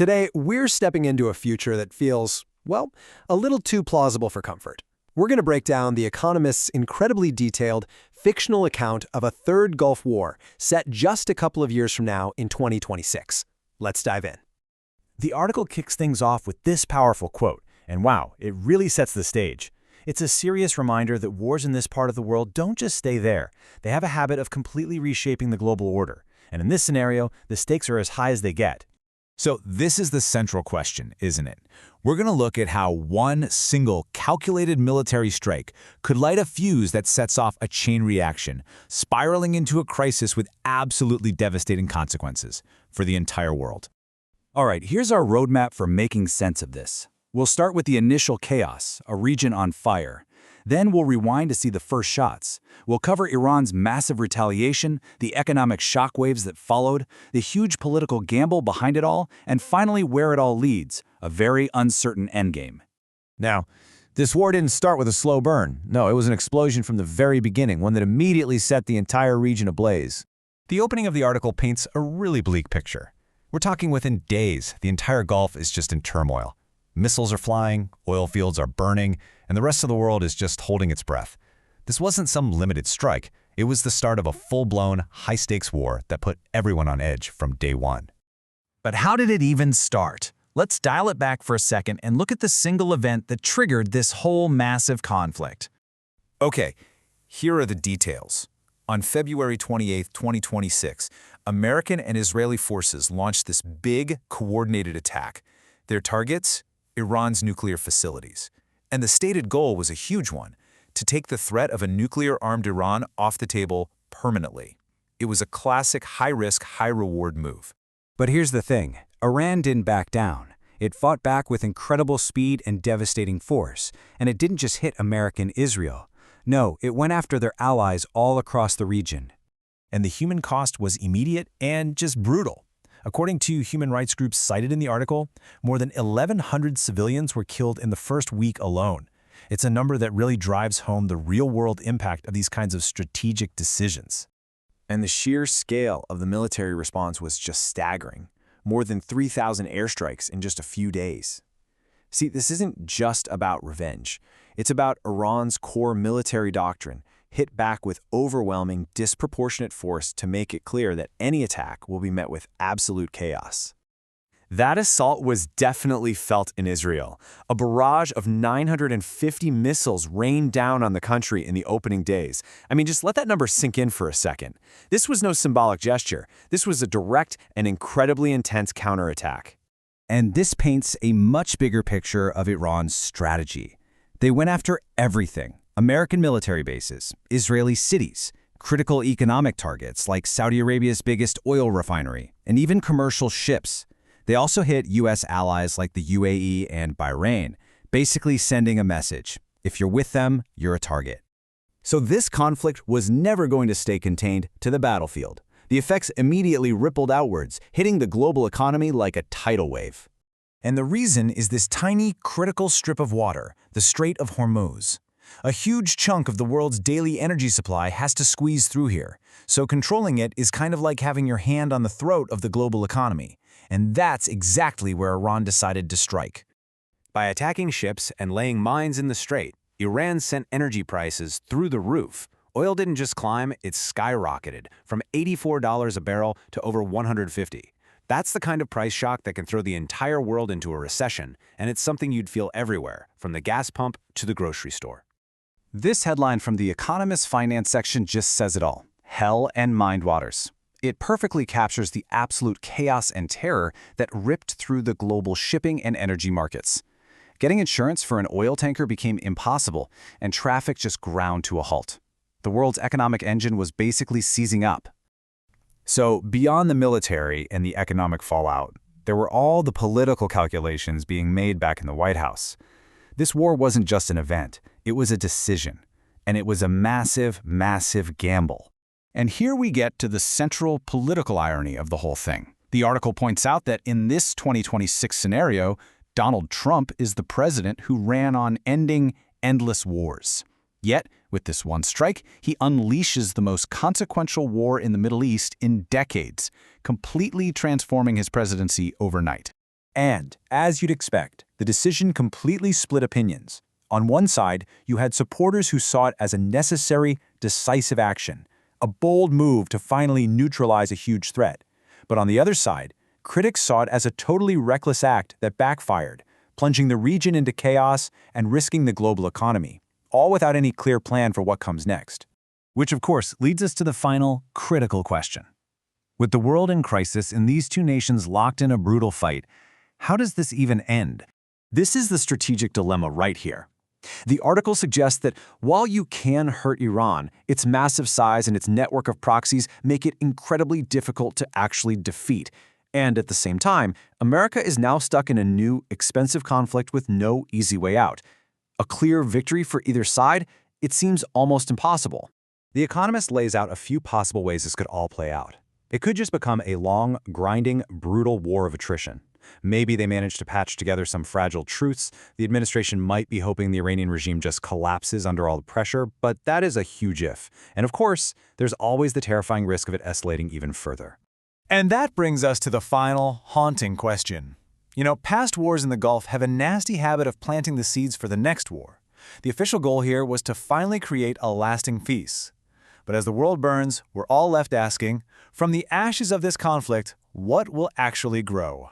Today, we're stepping into a future that feels, well, a little too plausible for comfort. We're going to break down The Economist's incredibly detailed, fictional account of a third Gulf War set just a couple of years from now in 2026. Let's dive in. The article kicks things off with this powerful quote, and wow, it really sets the stage. It's a serious reminder that wars in this part of the world don't just stay there. They have a habit of completely reshaping the global order. And in this scenario, the stakes are as high as they get. So this is the central question, isn't it? We're going to look at how one single calculated military strike could light a fuse that sets off a chain reaction, spiraling into a crisis with absolutely devastating consequences for the entire world. All right, here's our roadmap for making sense of this. We'll start with the initial chaos, a region on fire. Then we'll rewind to see the first shots. We'll cover Iran's massive retaliation, the economic shockwaves that followed, the huge political gamble behind it all, and finally where it all leads, a very uncertain endgame. Now, this war didn't start with a slow burn. No, it was an explosion from the very beginning, one that immediately set the entire region ablaze. The opening of the article paints a really bleak picture. We're talking within days, the entire Gulf is just in turmoil. Missiles are flying, oil fields are burning, and the rest of the world is just holding its breath. This wasn't some limited strike. It was the start of a full-blown, high-stakes war that put everyone on edge from day one. But how did it even start? Let's dial it back for a second and look at the single event that triggered this whole massive conflict. Okay, here are the details. On February 28, 2026, American and Israeli forces launched this big, coordinated attack. Their targets? Iran's nuclear facilities. And the stated goal was a huge one, to take the threat of a nuclear-armed Iran off the table permanently. It was a classic high-risk, high-reward move. But here's the thing, Iran didn't back down. It fought back with incredible speed and devastating force, and it didn't just hit American Israel. No, it went after their allies all across the region. And the human cost was immediate and just brutal. According to human rights groups cited in the article, more than 1,100 civilians were killed in the first week alone. It's a number that really drives home the real-world impact of these kinds of strategic decisions. And the sheer scale of the military response was just staggering. More than 3,000 airstrikes in just a few days. See, this isn't just about revenge. It's about Iran's core military doctrine, hit back with overwhelming, disproportionate force to make it clear that any attack will be met with absolute chaos. That assault was definitely felt in Israel. A barrage of 950 missiles rained down on the country in the opening days. I mean, just let that number sink in for a second. This was no symbolic gesture. This was a direct and incredibly intense counterattack. And this paints a much bigger picture of Iran's strategy. They went after everything. American military bases, Israeli cities, critical economic targets like Saudi Arabia's biggest oil refinery, and even commercial ships. They also hit U.S. allies like the UAE and Bahrain, basically sending a message. If you're with them, you're a target. So this conflict was never going to stay contained to the battlefield. The effects immediately rippled outwards, hitting the global economy like a tidal wave. And the reason is this tiny, critical strip of water, the Strait of Hormuz. A huge chunk of the world's daily energy supply has to squeeze through here, so controlling it is kind of like having your hand on the throat of the global economy. And that's exactly where Iran decided to strike. By attacking ships and laying mines in the strait, Iran sent energy prices through the roof. Oil didn't just climb, it skyrocketed, from $84 a barrel to over $150. That's the kind of price shock that can throw the entire world into a recession, and it's something you'd feel everywhere, from the gas pump to the grocery store. This headline from The Economist finance section just says it all. Hell and mind waters. It perfectly captures the absolute chaos and terror that ripped through the global shipping and energy markets. Getting insurance for an oil tanker became impossible, and traffic just ground to a halt. The world's economic engine was basically seizing up. So, beyond the military and the economic fallout, there were all the political calculations being made back in the White House. This war wasn't just an event, it was a decision. And it was a massive, massive gamble. And here we get to the central political irony of the whole thing. The article points out that in this 2026 scenario, Donald Trump is the president who ran on ending endless wars. Yet, with this one strike, he unleashes the most consequential war in the Middle East in decades, completely transforming his presidency overnight. And, as you'd expect, the decision completely split opinions. On one side, you had supporters who saw it as a necessary, decisive action, a bold move to finally neutralize a huge threat. But on the other side, critics saw it as a totally reckless act that backfired, plunging the region into chaos and risking the global economy, all without any clear plan for what comes next. Which, of course, leads us to the final, critical question. With the world in crisis and these two nations locked in a brutal fight, how does this even end? This is the strategic dilemma right here. The article suggests that while you can hurt Iran, its massive size and its network of proxies make it incredibly difficult to actually defeat. And at the same time, America is now stuck in a new, expensive conflict with no easy way out. A clear victory for either side? It seems almost impossible. The Economist lays out a few possible ways this could all play out. It could just become a long, grinding, brutal war of attrition. Maybe they manage to patch together some fragile truce. The administration might be hoping the Iranian regime just collapses under all the pressure, but that is a huge if. And of course, there's always the terrifying risk of it escalating even further. And that brings us to the final, haunting question. Past wars in the Gulf have a nasty habit of planting the seeds for the next war. The official goal here was to finally create a lasting peace. But as the world burns, we're all left asking, from the ashes of this conflict, what will actually grow?